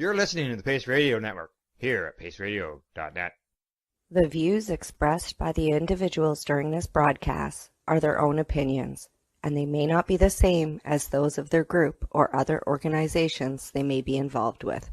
You're listening to the Pace Radio Network here at paceradio.net. The views expressed by the individuals during this broadcast are their own opinions, and they may not be the same as those of their group or other organizations they may be involved with.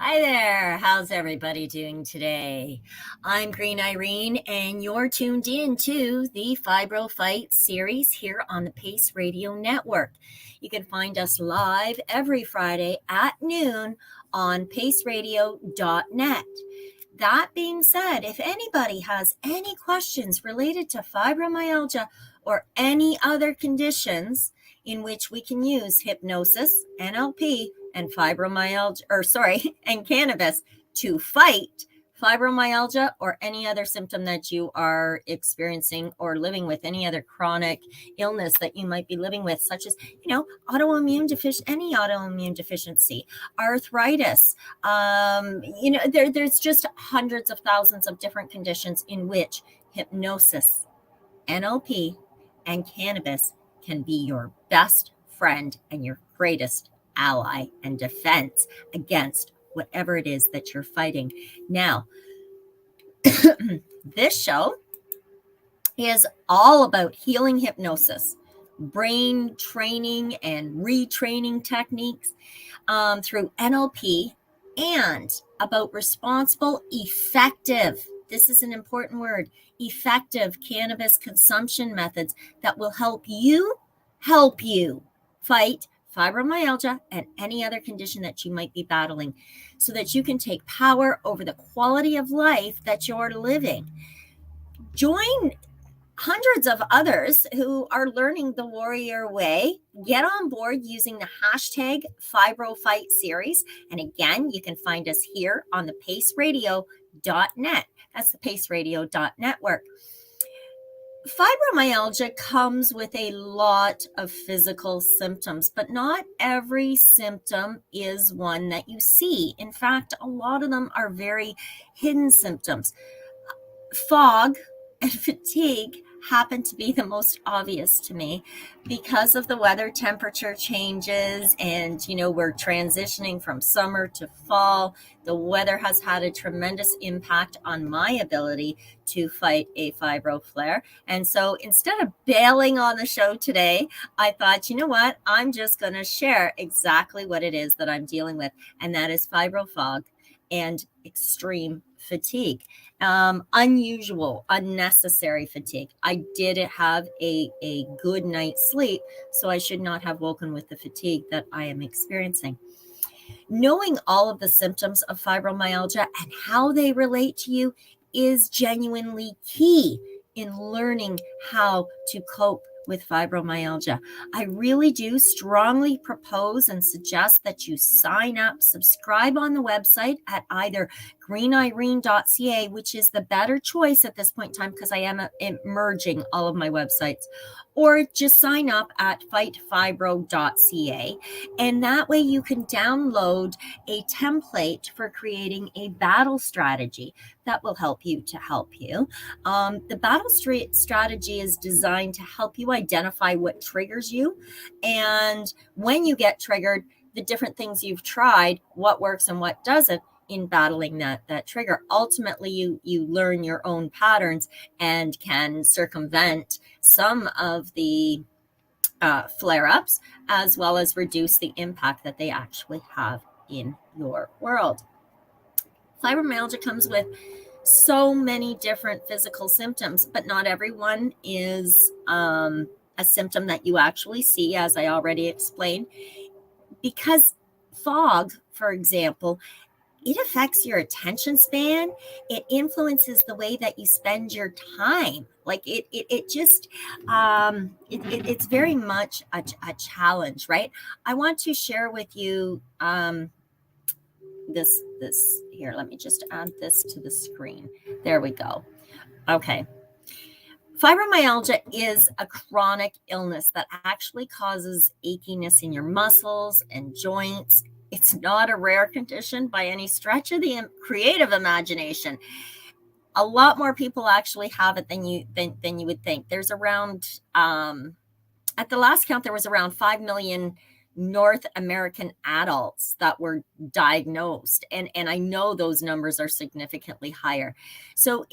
Hi there, how's everybody doing today? I'm Green Irene, and you're tuned in to the Fibro-Fight series here on the Pace Radio Network. You can find us live every Friday at noon on paceradio.net. That being said, if anybody has any questions related to fibromyalgia or any other conditions in which we can use hypnosis, NLP, and and cannabis to fight fibromyalgia or any other symptom that you are experiencing or living with, any other chronic illness that you might be living with, such as, any autoimmune deficiency, arthritis, there's just hundreds of thousands of different conditions in which hypnosis, NLP, and cannabis can be your best friend and your greatest ally and defense against whatever it is that you're fighting. Now, this show is all about healing hypnosis, brain training and retraining techniques through NLP, and about responsible, effective, this is an important word, effective cannabis consumption methods that will help you fight fibromyalgia and any other condition that you might be battling, so that you can take power over the quality of life that you're living. Join hundreds of others who are learning the warrior way. Get on board using the hashtag Fibro-Fight series. And again, you can find us here on the paceradio.net. That's the paceradio.network. Fibromyalgia comes with a lot of physical symptoms, but not every symptom is one that you see. In fact, a lot of them are very hidden symptoms. Fog and fatigue happen to be the most obvious to me because of the weather temperature changes, and we're transitioning from summer to fall. The weather has had a tremendous impact on my ability to fight a fibro flare. And so instead of bailing on the show today, I thought, I'm just going to share exactly what it is that I'm dealing with, and that is fibro fog and extreme fatigue. Unusual, unnecessary fatigue. I did have a good night's sleep, so I should not have woken with the fatigue that I am experiencing. Knowing all of the symptoms of fibromyalgia and how they relate to you is genuinely key in learning how to cope with fibromyalgia. I really do strongly propose and suggest that you sign up, subscribe on the website at either greenirene.ca, which is the better choice at this point in time because I am merging all of my websites, or just sign up at fightfibro.ca. And that way you can download a template for creating a battle strategy that will help you to help you. The battle strategy is designed to help you identify what triggers you, and when you get triggered, the different things you've tried, what works and what doesn't in battling that trigger. Ultimately, you learn your own patterns and can circumvent some of the flare-ups, as well as reduce the impact that they actually have in your world. Fibromyalgia comes with so many different physical symptoms, but not everyone is a symptom that you actually see, as I already explained, because fog, for example, it affects your attention span. It influences the way that you spend your time. Like it just, it's very much a challenge, right? I want to share with you this here. Let me just add this to the screen. There we go. Okay. Fibromyalgia is a chronic illness that actually causes achiness in your muscles and joints. It's not a rare condition by any stretch of the creative imagination. A lot more people actually have it than you would think. There's around, at the last count, there was around 5 million North American adults that were diagnosed. And I know those numbers are significantly higher. So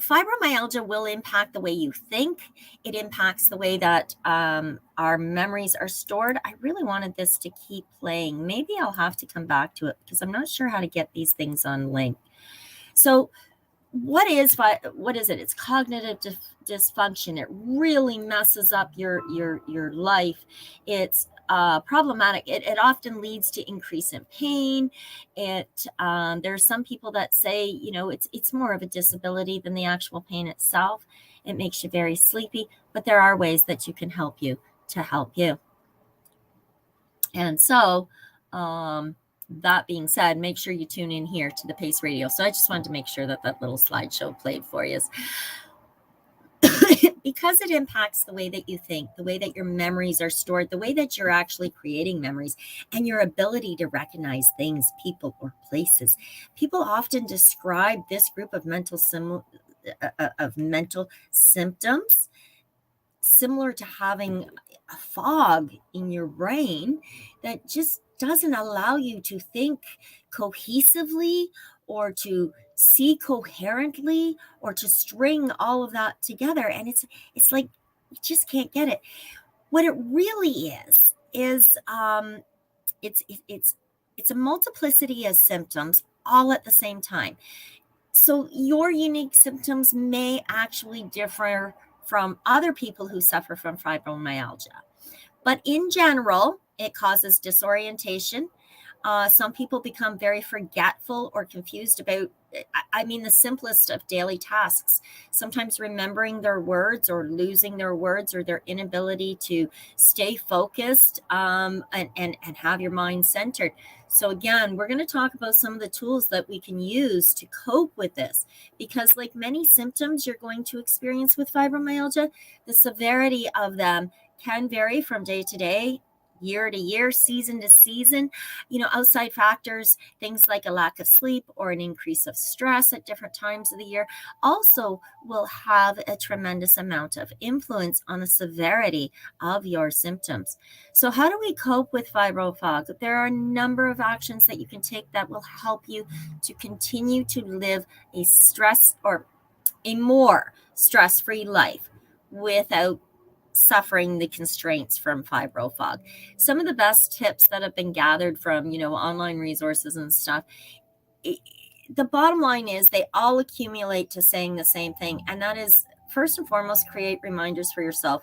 fibromyalgia will impact the way you think. It impacts the way that our memories are stored. I really wanted this to keep playing. Maybe I'll have to come back to it because I'm not sure how to get these things on link. So what is it? It's cognitive dysfunction. It really messes up your life. It's problematic. It often leads to increase in pain. There's some people that say, it's more of a disability than the actual pain itself. It makes you very sleepy, but there are ways that you can help you. And so, that being said, make sure you tune in here to the Pace Radio. So I just wanted to make sure that little slideshow played for you. Because it impacts the way that you think, the way that your memories are stored, the way that you're actually creating memories, and your ability to recognize things, people, or places. People often describe this group of mental symptoms similar to having a fog in your brain that just doesn't allow you to think cohesively or to see coherently or to string all of that together. And it's like you just can't get it. What it really is it's a multiplicity of symptoms all at the same time. So your unique symptoms may actually differ from other people who suffer from fibromyalgia. But in general, it causes disorientation. Some people become very forgetful or confused about, the simplest of daily tasks. Sometimes remembering their words or losing their words or their inability to stay focused and have your mind centered. So again, we're going to talk about some of the tools that we can use to cope with this, because like many symptoms you're going to experience with fibromyalgia, the severity of them can vary from day to day, year to year, season to season. Outside factors, things like a lack of sleep or an increase of stress at different times of the year also will have a tremendous amount of influence on the severity of your symptoms. So how do we cope with fibro-fog? There are a number of actions that you can take that will help you to continue to live a more stress-free life without suffering the constraints from fibro-fog. Some of the best tips that have been gathered from, online resources and stuff, the bottom line is they all accumulate to saying the same thing. And that is, first and foremost, create reminders for yourself.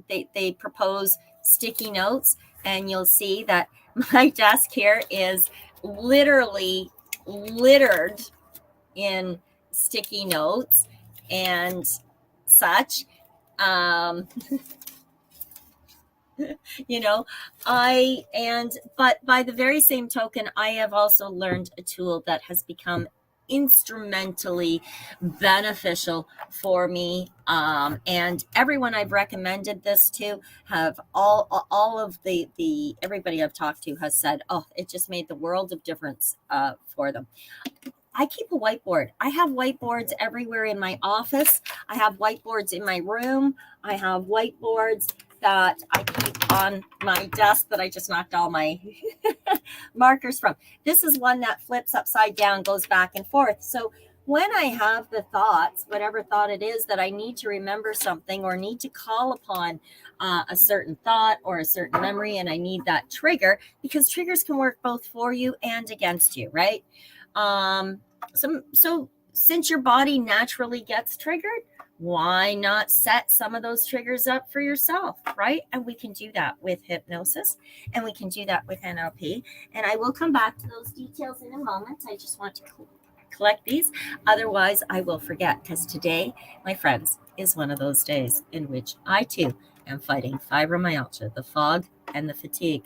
They propose sticky notes, and you'll see that my desk here is literally littered in sticky notes and such. But by the very same token, I have also learned a tool that has become instrumentally beneficial for me, and everyone I've recommended this to have all of the everybody I've talked to has said, oh, it just made the world of difference for them. I keep a whiteboard. I have whiteboards everywhere in my office. I have whiteboards in my room. I have whiteboards that I keep on my desk that I just knocked all my markers from. This is one that flips upside down, goes back and forth. So when I have the thoughts, whatever thought it is that I need to remember something or need to call upon a certain thought or a certain memory, and I need that trigger, because triggers can work both for you and against you, right? So since your body naturally gets triggered, Why not set some of those triggers up for yourself, right? And we can do that with hypnosis, and we can do that with NLP. And I will come back to those details in a moment. I just want to collect these. Otherwise, I will forget, because today, my friends, is one of those days in which I too am fighting fibromyalgia, the fog and the fatigue.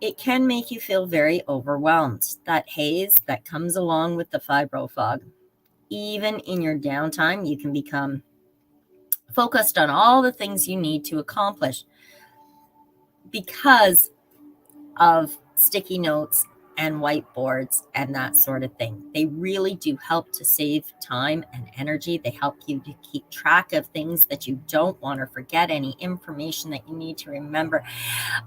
It can make you feel very overwhelmed, that haze that comes along with the fibro fog. Even in your downtime, you can become focused on all the things you need to accomplish because of sticky notes and whiteboards and that sort of thing. They really do help to save time and energy. They help you to keep track of things that you don't want to forget, any information that you need to remember.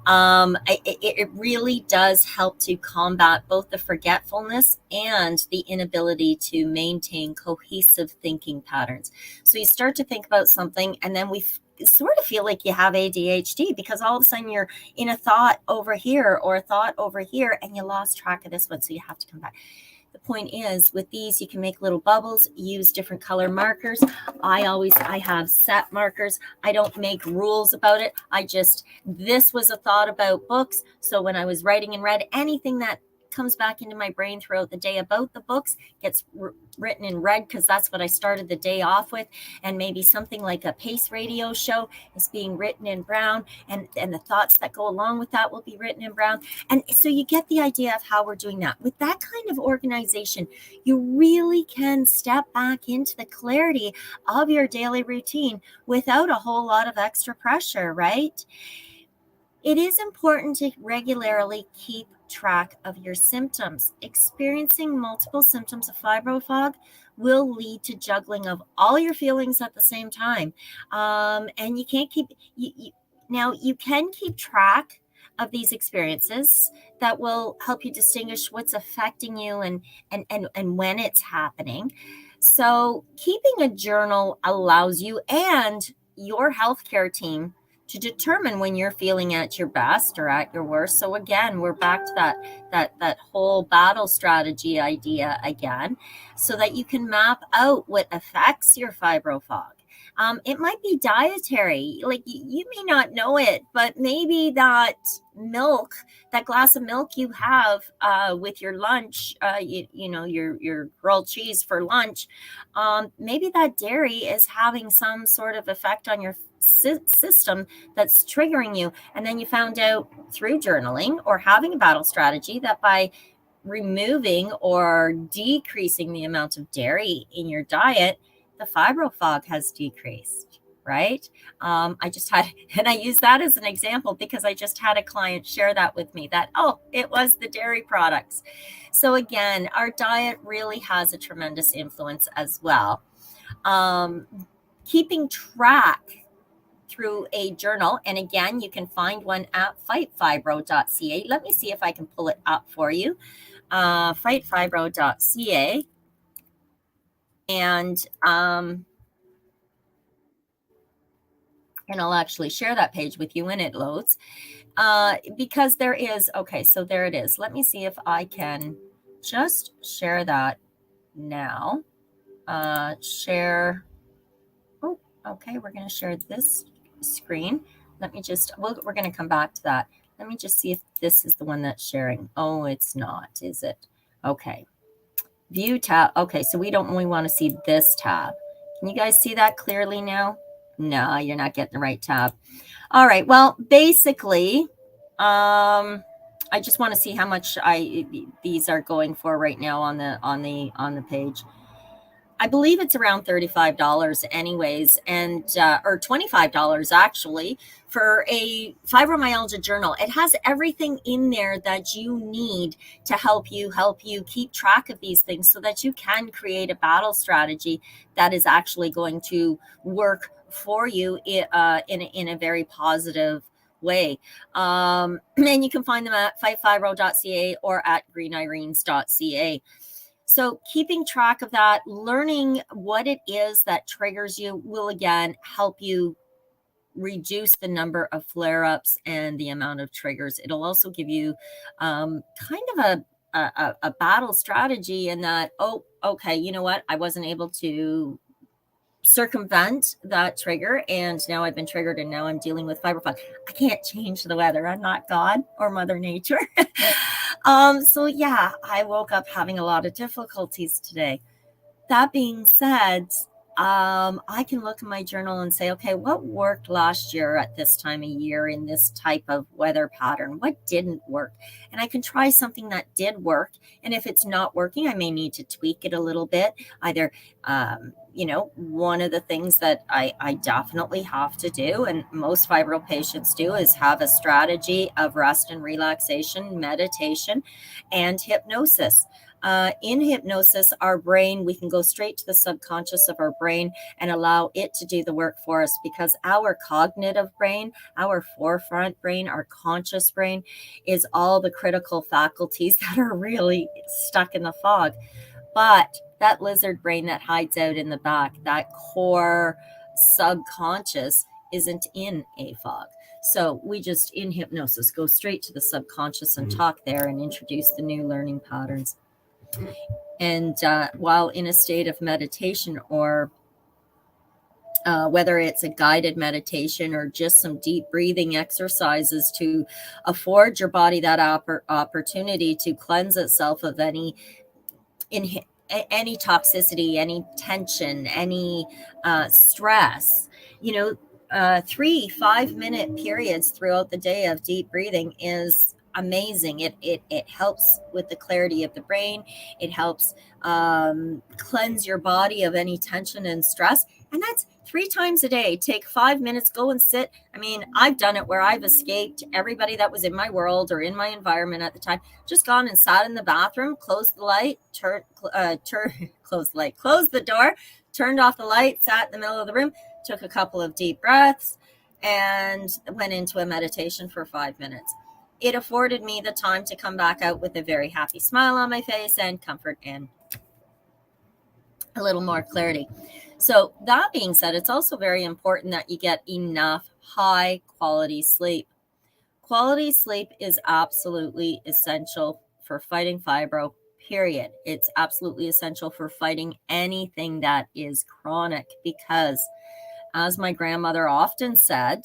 It really does help to combat both the forgetfulness and the inability to maintain cohesive thinking patterns. So you start to think about something, and then we sort of feel like you have ADHD, because all of a sudden you're in a thought over here or a thought over here, and you lost track of this one. So you have to come back. The point is, with these, you can make little bubbles, use different color markers. I have set markers. I don't make rules about it. This was a thought about books. So when I was writing and read, anything that comes back into my brain throughout the day about the books gets written in red, because that's what I started the day off with. And maybe something like a Pace radio show is being written in brown, and the thoughts that go along with that will be written in brown. And so you get the idea of how we're doing that. With that kind of organization, you really can step back into the clarity of your daily routine without a whole lot of extra pressure, right? It is important to regularly keep track of your symptoms. Experiencing multiple symptoms of fibro-fog will lead to juggling of all your feelings at the same time. And you can't keep, now you can keep track of these experiences that will help you distinguish what's affecting you and when it's happening. So keeping a journal allows you and your healthcare team to determine when you're feeling at your best or at your worst. So again, we're back to that whole battle strategy idea again, so that you can map out what affects your fibro fog. It might be dietary, like you may not know it, but maybe that glass of milk you have with your lunch, your grilled cheese for lunch, maybe that dairy is having some sort of effect on your system that's triggering you. And then you found out through journaling or having a battle strategy that by removing or decreasing the amount of dairy in your diet, the fibro fog has decreased, right? I use that as an example because I just had a client share that with me, that, it was the dairy products. So again, our diet really has a tremendous influence as well. Keeping track through a journal, and again, you can find one at fightfibro.ca. Let me see if I can pull it up for you. Fightfibro.ca. And I'll actually share that page with you when it loads, because there is, so there it is. Let me see if I can just share that now. Share. Oh, okay, we're going to share this screen. Let me just, we're going to come back to that. Let me just see if this is the one that's sharing. Oh, it's not, is it? Okay. View tab. Okay, so we don't only want to see this tab. Can you guys see that clearly now? No, you're not getting the right tab. All right. Well, basically, I just want to see how much these are going for right now on the page. I believe it's around $35 anyways, and or $25 actually, for a fibromyalgia journal. It has everything in there that you need to help you keep track of these things, so that you can create a battle strategy that is actually going to work for you in a very positive way. And you can find them at fightfibro.ca or at greenirenes.ca. So keeping track of that, learning what it is that triggers you will again help you reduce the number of flare-ups and the amount of triggers. It'll also give you kind of a battle strategy in that, you know what? I wasn't able to circumvent that trigger, and now I've been triggered, and now I'm dealing with Fibro-Fight. I can't change the weather. I'm not God or Mother Nature. So yeah, I woke up having a lot of difficulties today. That being said, I can look in my journal and say, okay, what worked last year at this time of year in this type of weather pattern? What didn't work? And I can try something that did work. And if it's not working, I may need to tweak it a little bit. Either, one of the things that I definitely have to do, and most fibro patients do, is have a strategy of rest and relaxation, meditation, and hypnosis. In hypnosis, our brain, we can go straight to the subconscious of our brain and allow it to do the work for us, because our cognitive brain, our forefront brain, our conscious brain is all the critical faculties that are really stuck in the fog. But that lizard brain that hides out in the back, that core subconscious, isn't in a fog. So we just, in hypnosis, go straight to the subconscious and talk there and introduce the new learning patterns. And while in a state of meditation, or whether it's a guided meditation or just some deep breathing exercises to afford your body that opportunity to cleanse itself of any toxicity, any tension, any stress, 3 5-minute periods throughout the day of deep breathing is amazing. It helps with the clarity of the brain. It helps cleanse your body of any tension and stress. And that's 3 times a day. Take 5 minutes, go and sit. I mean, I've done it where I've escaped everybody that was in my world or in my environment at the time. Just gone and sat in the bathroom, closed the light, closed the door, turned off the light, sat in the middle of the room, took a couple of deep breaths, and went into a meditation for 5 minutes. It afforded me the time to come back out with a very happy smile on my face and comfort and a little more clarity. So that being said, it's also very important that you get enough high quality sleep. Quality sleep is absolutely essential for fighting fibro, period. It's absolutely essential for fighting anything that is chronic, because, as my grandmother often said,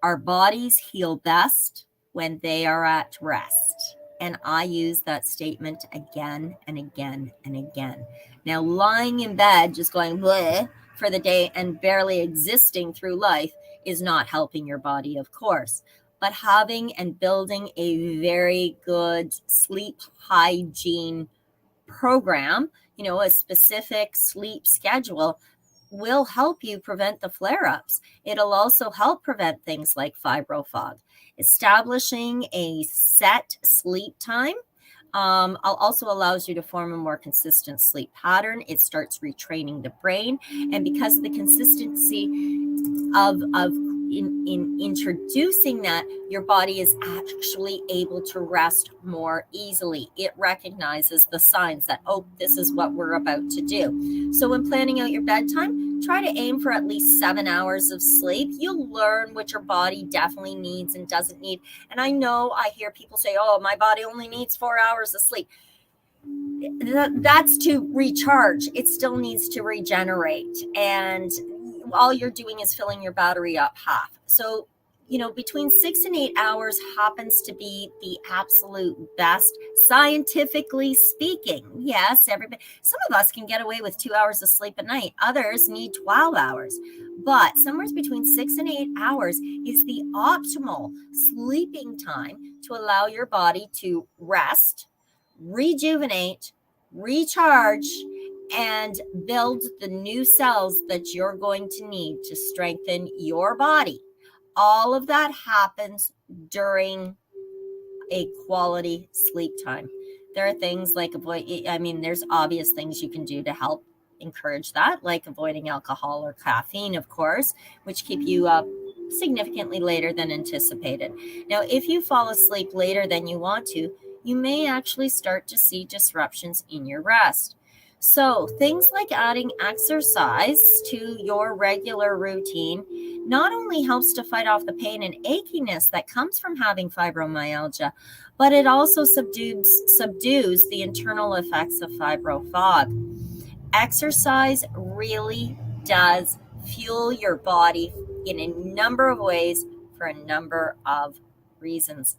our bodies heal best when they are at rest. And I use that statement again and again and again. Now, lying in bed, just going bleh for the day and barely existing through life is not helping your body, of course. But having and building a very good sleep hygiene program, a specific sleep schedule, will help you prevent the flare-ups. It'll also help prevent things like fibro-fog. Establishing a set sleep time also allows you to form a more consistent sleep pattern. It starts retraining the brain, and because of the consistency of in introducing that, your body is actually able to rest more easily. It recognizes the signs that, oh, this is what we're about to do. So when planning out your bedtime, try to aim for at least 7 hours of sleep. You'll learn what your body definitely needs and doesn't need. And I know I hear people say, oh, my body only needs 4 hours of sleep. That's to recharge. It still needs to regenerate. And all you're doing is filling your battery up half. So, between 6 and 8 hours happens to be the absolute best, scientifically speaking. Yes, some of us can get away with 2 hours of sleep a night. Others need 12 hours. But somewhere between 6 and 8 hours is the optimal sleeping time to allow your body to rest, rejuvenate, recharge, and build the new cells that you're going to need to strengthen your body. All of that happens during a quality sleep time. There are things like there's obvious things you can do to help encourage that, like avoiding alcohol or caffeine, of course, which keep you up significantly later than anticipated. Now, if you fall asleep later than you want to, you may actually start to see disruptions in your rest. So things like adding exercise to your regular routine not only helps to fight off the pain and achiness that comes from having fibromyalgia, but it also subdues the internal effects of fibro-fog. Exercise really does fuel your body in a number of ways for a number of reasons.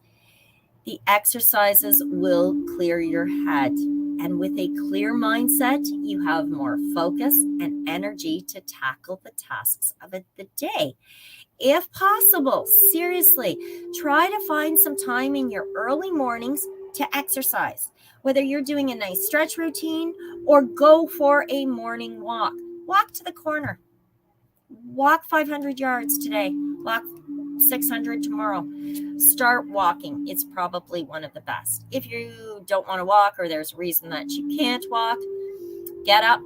The exercises will clear your head. And with a clear mindset, you have more focus and energy to tackle the tasks of the day. If possible, seriously, try to find some time in your early mornings to exercise. Whether you're doing a nice stretch routine or go for a morning walk. Walk to the corner. Walk 500 yards today. Walk 600 tomorrow. Start walking. It's probably one of the best. If you don't want to walk or there's a reason that you can't walk, get up,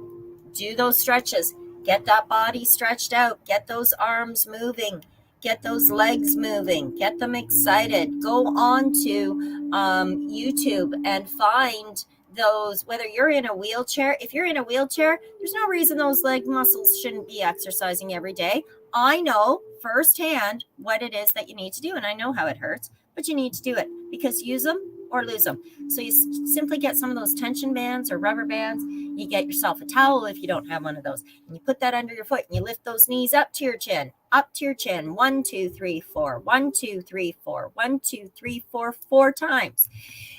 do those stretches, get that body stretched out, get those arms moving, get those legs moving, get them excited. Go on to YouTube and find those, whether you're in a wheelchair. If you're in a wheelchair, there's no reason those leg muscles shouldn't be exercising every day. I know firsthand what it is that you need to do, and I know how it hurts, but you need to do it because use them or lose them. So you simply get some of those tension bands or rubber bands. You get yourself a towel if you don't have one of those, and you put that under your foot and you lift those knees up to your chin, up to your chin. 1, 2, 3, 4, 1, 2, 3, 4, 1, 2, 3, 4, 4 times.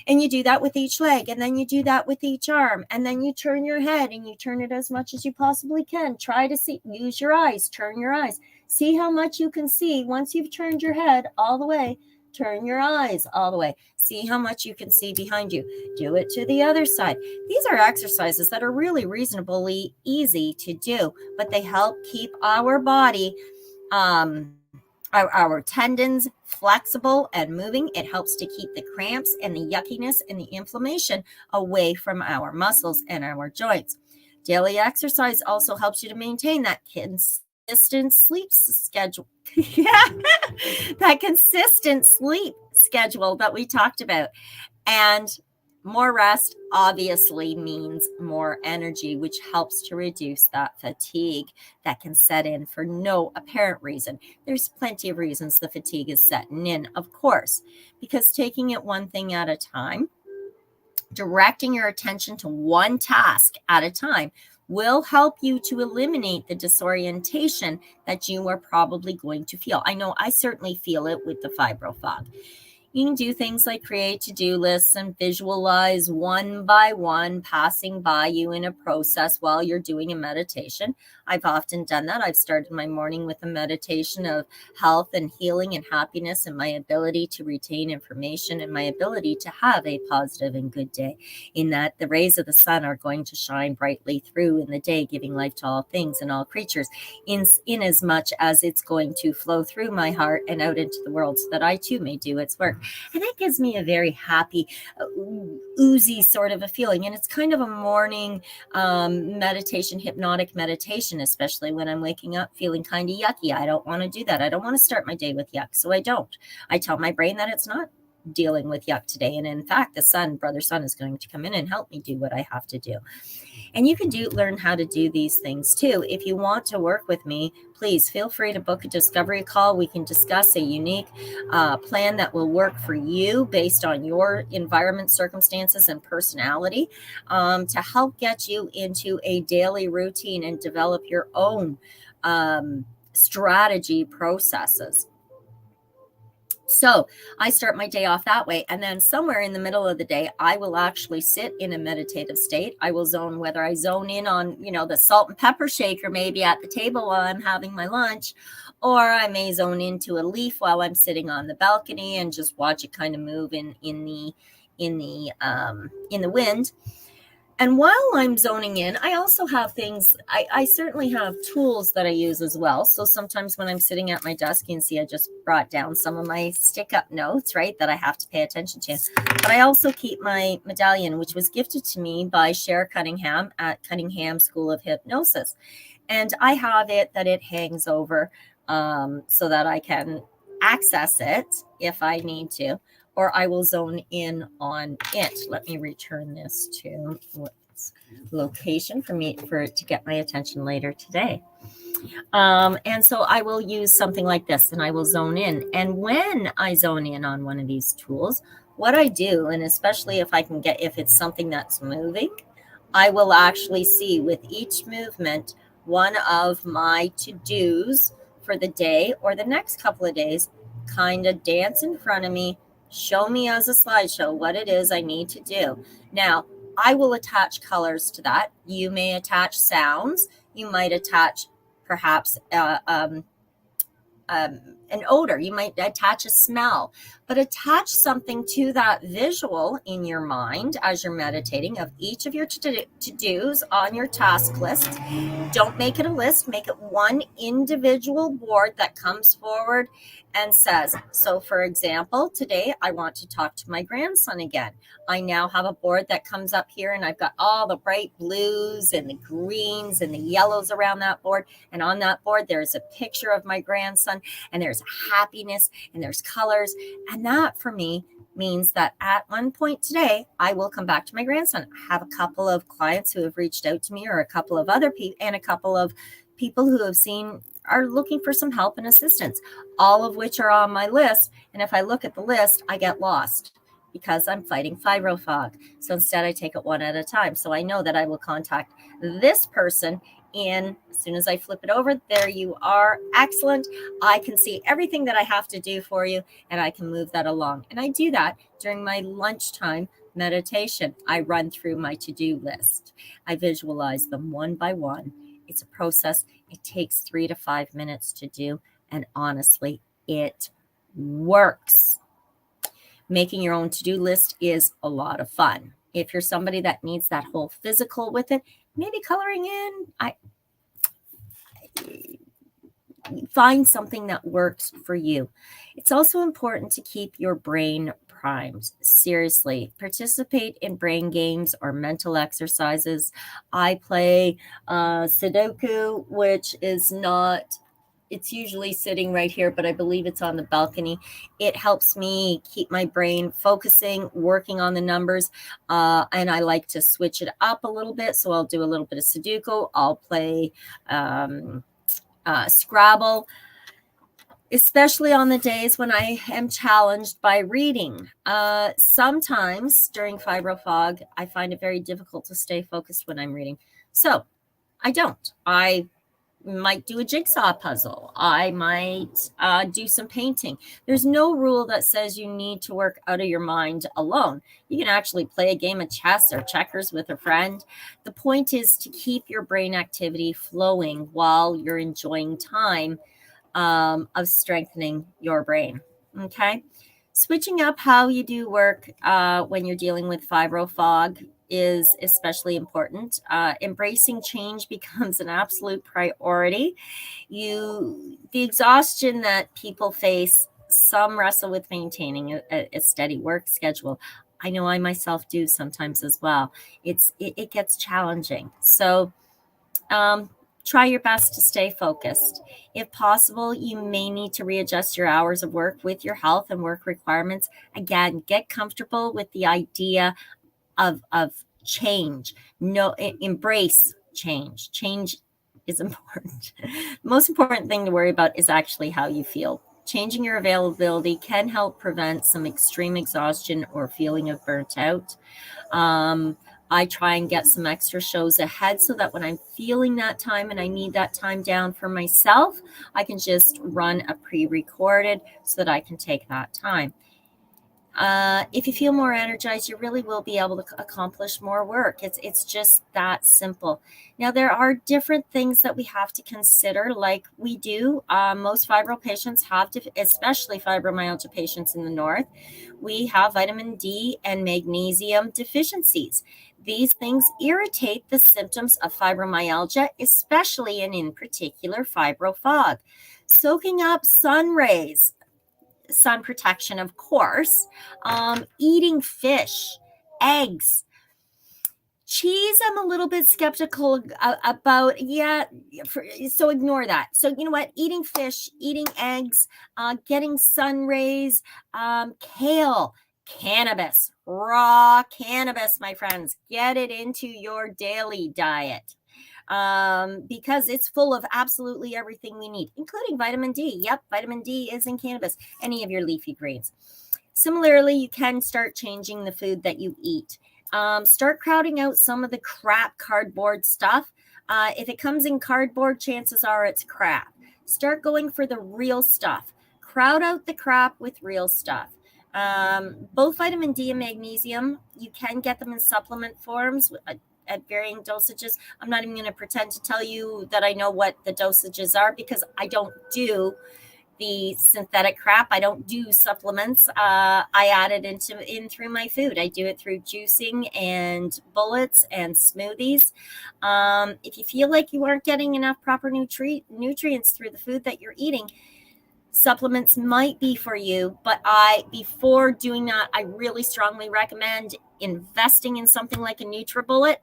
And you do that with each leg, and then you do that with each arm, and then you turn your head and you turn it as much as you possibly can. Try to see, use your eyes, turn your eyes. See how much you can see once you've turned your head all the way. Turn your eyes all the way. See how much you can see behind you. Do it to the other side. These are exercises that are really reasonably easy to do, but they help keep our body, our tendons flexible and moving. It helps to keep the cramps and the yuckiness and the inflammation away from our muscles and our joints. Daily exercise also helps you to maintain that consistent sleep schedule. That consistent sleep schedule that we talked about. And more rest obviously means more energy, which helps to reduce that fatigue that can set in for no apparent reason. There's plenty of reasons the fatigue is setting in, of course, because taking it one thing at a time, directing your attention to one task at a time, will help you to eliminate the disorientation that you are probably going to feel. I know I certainly feel it with the fibro-fog. You can do things like create to-do lists and visualize one by one passing by you in a process while you're doing a meditation. I've often done that. I've started my morning with a meditation of health and healing and happiness and my ability to retain information and my ability to have a positive and good day, in that the rays of the sun are going to shine brightly through in the day, giving life to all things and all creatures, in as much as it's going to flow through my heart and out into the world so that I too may do its work. And that gives me a very happy, oozy sort of a feeling. And it's kind of a morning meditation, hypnotic meditation, especially when I'm waking up feeling kind of yucky. I don't want to do that. I don't want to start my day with yuck. So I don't. I tell my brain that it's not dealing with yuck today. And in fact, the sun, brother sun, is going to come in and help me do what I have to do. And you can learn how to do these things too. If you want to work with me, please feel free to book a discovery call. We can discuss a unique plan that will work for you based on your environment, circumstances, and personality, to help get you into a daily routine and develop your own strategy processes. So I start my day off that way. And then somewhere in the middle of the day, I will actually sit in a meditative state. I will zone, whether I zone in on, the salt and pepper shaker, maybe at the table while I'm having my lunch, or I may zone into a leaf while I'm sitting on the balcony and just watch it kind of move in the wind. And while I'm zoning in, I also have things, I certainly have tools that I use as well. So sometimes when I'm sitting at my desk, you can see I just brought down some of my stick-up notes, right, that I have to pay attention to. But I also keep my medallion, which was gifted to me by Cher Cunningham at Cunningham School of Hypnosis. And I have it that it hangs over so that I can access it if I need to, or I will zone in on it. Let me return this to location for it to get my attention later today. And so I will use something like this and I will zone in. And when I zone in on one of these tools, what I do, and especially if it's something that's moving, I will actually see with each movement one of my to-dos for the day or the next couple of days, kind of dance in front of me, show me as a slideshow what it is I need to do. Now, I will attach colors to that. You may attach sounds. You might attach perhaps an odor. You might attach a smell, but attach something to that visual in your mind as you're meditating of each of your to-dos on your task list. Don't make it a list. Make it one individual board that comes forward and says, so for example, today I want to talk to my grandson again. I now have a board that comes up here and I've got all the bright blues and the greens and the yellows around that board. And on that board, there's a picture of my grandson and there's happiness and there's colors. And that for me means that at one point today, I will come back to my grandson. I have a couple of clients who have reached out to me, or a couple of other people, and a couple of people who have are looking for some help and assistance, all of which are on my list. And if I look at the list, I get lost because I'm fighting fibro-fog. So instead I take it one at a time. So I know that I will contact this person, and as soon as I flip it over, there you are. Excellent. I can see everything that I have to do for you, and I can move that along. And I do that during my lunchtime meditation. I run through my to-do list. I visualize them one by one. It's a process. It takes 3 to 5 minutes to do. And honestly, it works. Making your own to-do list is a lot of fun. If you're somebody that needs that whole physical with it, maybe coloring in, find something that works for you. It's also important to keep your brain primed. Seriously, participate in brain games or mental exercises. I play Sudoku, which is not, it's usually sitting right here, but I believe it's on the balcony. It helps me keep my brain focusing, working on the numbers, and I like to switch it up a little bit. So I'll do a little bit of Sudoku. I'll play Scrabble, especially on the days when I am challenged by reading. Sometimes during fibro-fog, I find it very difficult to stay focused when I'm reading. So I don't. I might do a jigsaw puzzle. I might do some painting. There's no rule that says you need to work out of your mind alone. You can actually play a game of chess or checkers with a friend. The point is to keep your brain activity flowing while you're enjoying time of strengthening your brain. Okay. Switching up how you do work when you're dealing with fibro-fog is especially important. Embracing change becomes an absolute priority. The exhaustion that people face, some wrestle with maintaining a steady work schedule. I know I myself do sometimes as well. It gets challenging. So try your best to stay focused. If possible, you may need to readjust your hours of work with your health and work requirements. Again, get comfortable with the idea of change. Embrace change. Change is important. The most important thing to worry about is actually how you feel. Changing your availability can help prevent some extreme exhaustion or feeling of burnt out. I try and get some extra shows ahead so that when I'm feeling that time and I need that time down for myself, I can just run a pre-recorded so that I can take that time. If you feel more energized, you really will be able to accomplish more work. It's just that simple. Now, there are different things that we have to consider, like we do. Most fibro patients have, especially fibromyalgia patients in the north, we have vitamin D and magnesium deficiencies. These things irritate the symptoms of fibromyalgia, especially and in particular fibro-fog. Soaking up sun rays, sun protection, of course, eating fish, eggs, cheese, I'm a little bit skeptical about. So ignore that. So you know what? Eating fish, eating eggs, getting sun rays, kale, cannabis, raw cannabis, my friends. Get it into your daily diet. Because it's full of absolutely everything we need, including vitamin D. Yep, vitamin D is in cannabis, any of your leafy greens. Similarly, you can start changing the food that you eat. Start crowding out some of the crap cardboard stuff. If it comes in cardboard, chances are it's crap. Start going for the real stuff. Crowd out the crap with real stuff. Both vitamin D and magnesium, you can get them in supplement forms at varying dosages. I'm not even going to pretend to tell you that I know what the dosages are because I don't do the synthetic crap. I don't do supplements. I add it in through my food. I do it through juicing and bullets and smoothies. If you feel like you aren't getting enough proper nutrients through the food that you're eating, supplements might be for you. But before doing that, I really strongly recommend investing in something like a NutriBullet.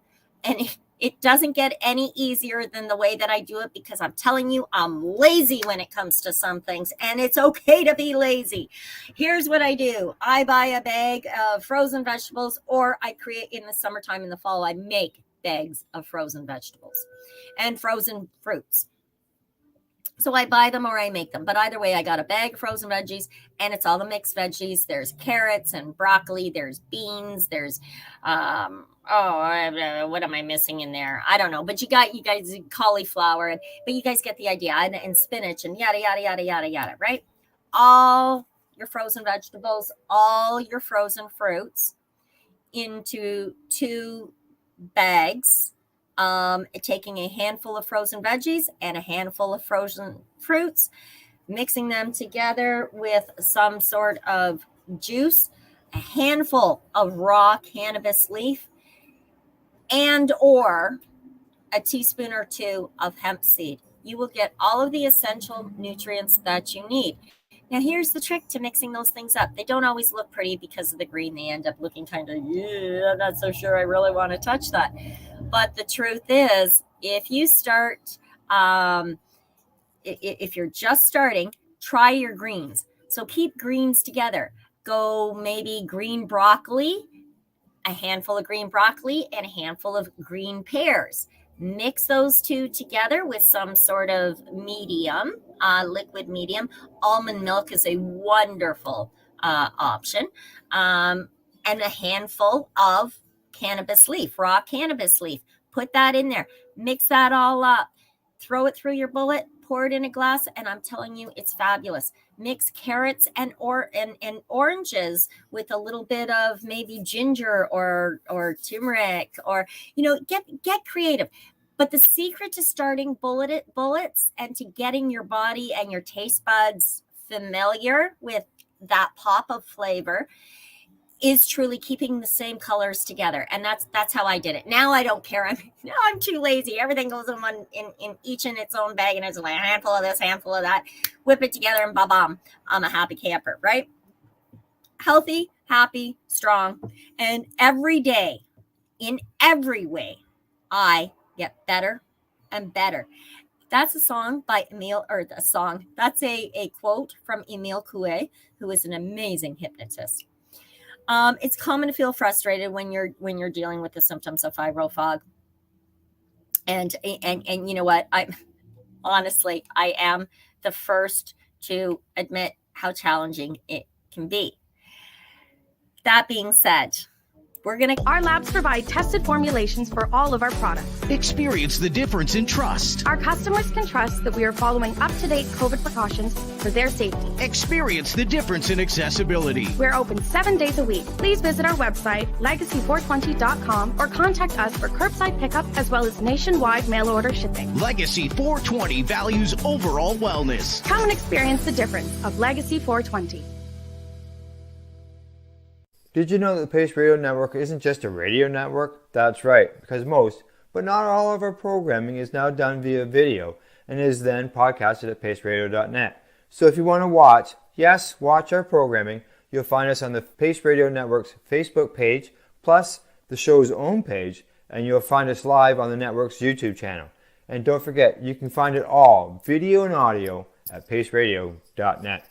And it doesn't get any easier than the way that I do it because I'm telling you, I'm lazy when it comes to some things, and it's okay to be lazy. Here's what I do. I buy a bag of frozen vegetables, or I create in the summertime, in the fall, I make bags of frozen vegetables and frozen fruits. So I buy them or I make them. But either way, I got a bag of frozen veggies, and it's all the mixed veggies. There's carrots and broccoli. There's beans. There's, what am I missing in there? I don't know. But you guys, cauliflower. But you guys get the idea. And spinach and yada, yada, yada, yada, yada, right? All your frozen vegetables, all your frozen fruits into 2 bags. Taking a handful of frozen veggies and a handful of frozen fruits, mixing them together with some sort of juice, a handful of raw cannabis leaf, and or a teaspoon or 2 of hemp seed. You will get all of the essential nutrients that you need. Now, here's the trick to mixing those things up. They don't always look pretty because of the green. They end up looking kind of, I'm not so sure I really want to touch that. But the truth is, if you start, if you're just starting, try your greens. So keep greens together. Go maybe green broccoli, a handful of green broccoli, and a handful of green pears. Mix those 2 together with some sort of medium, liquid medium. Almond milk is a wonderful option. And a handful of cannabis leaf, raw cannabis leaf. Put that in there. Mix that all up. Throw it through your bullet. Pour it in a glass. And I'm telling you, it's fabulous. Mix carrots and oranges with a little bit of maybe ginger or turmeric, or, get creative. But the secret to starting bullets and to getting your body and your taste buds familiar with that pop of flavor is truly keeping the same colors together. And that's how I did it. Now I don't care. I'm too lazy. Everything goes in each in its own bag, and it's like a handful of this, handful of that. Whip it together and ba-bam. I'm a happy camper, right? Healthy, happy, strong. And every day, in every way, I get better and better. That's a song by That's a quote from Emile Coué, who is an amazing hypnotist. It's common to feel frustrated when you're dealing with the symptoms of fibro-fog. And you know what? I am the first to admit how challenging it can be. That being said, Our labs provide tested formulations for all of our products. Experience the difference in trust. Our customers can trust that we are following up-to-date COVID precautions for their safety. Experience the difference in accessibility. We're open 7 days a week. Please visit our website, legacy420.com, or contact us for curbside pickup as well as nationwide mail order shipping. Legacy 420 values overall wellness. Come and experience the difference of Legacy 420. Did you know that the Pace Radio Network isn't just a radio network? That's right, because most, but not all of our programming is now done via video and is then podcasted at paceradio.net. So if you want to watch our programming, you'll find us on the Pace Radio Network's Facebook page, plus the show's own page, and you'll find us live on the network's YouTube channel. And don't forget, you can find it all, video and audio, at paceradio.net.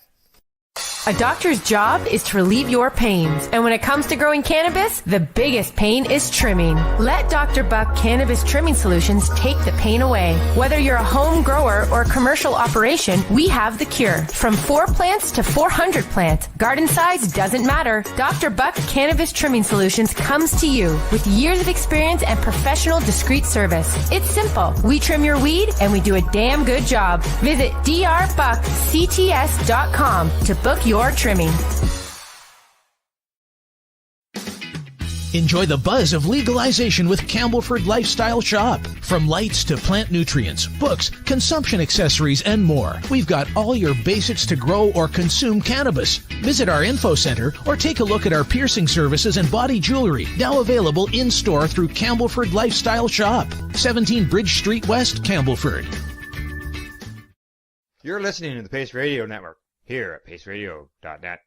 A doctor's job is to relieve your pains. And when it comes to growing cannabis, the biggest pain is trimming. Let Dr. Buck Cannabis Trimming Solutions take the pain away. Whether you're a home grower or a commercial operation, we have the cure. From 4 plants to 400 plants. Garden size doesn't matter. Dr. Buck Cannabis Trimming Solutions comes to you with years of experience and professional discreet service. It's simple. We trim your weed and we do a damn good job. Visit drbuckcts.com to book your trimming. Enjoy the buzz of legalization with Campbellford Lifestyle Shop. From lights to plant nutrients, books, consumption accessories, and more. We've got all your basics to grow or consume cannabis. Visit our info center or take a look at our piercing services and body jewelry, now available in-store through Campbellford Lifestyle Shop. 17 Bridge Street West, Campbellford. You're listening to the Pace Radio Network here at paceradio.net.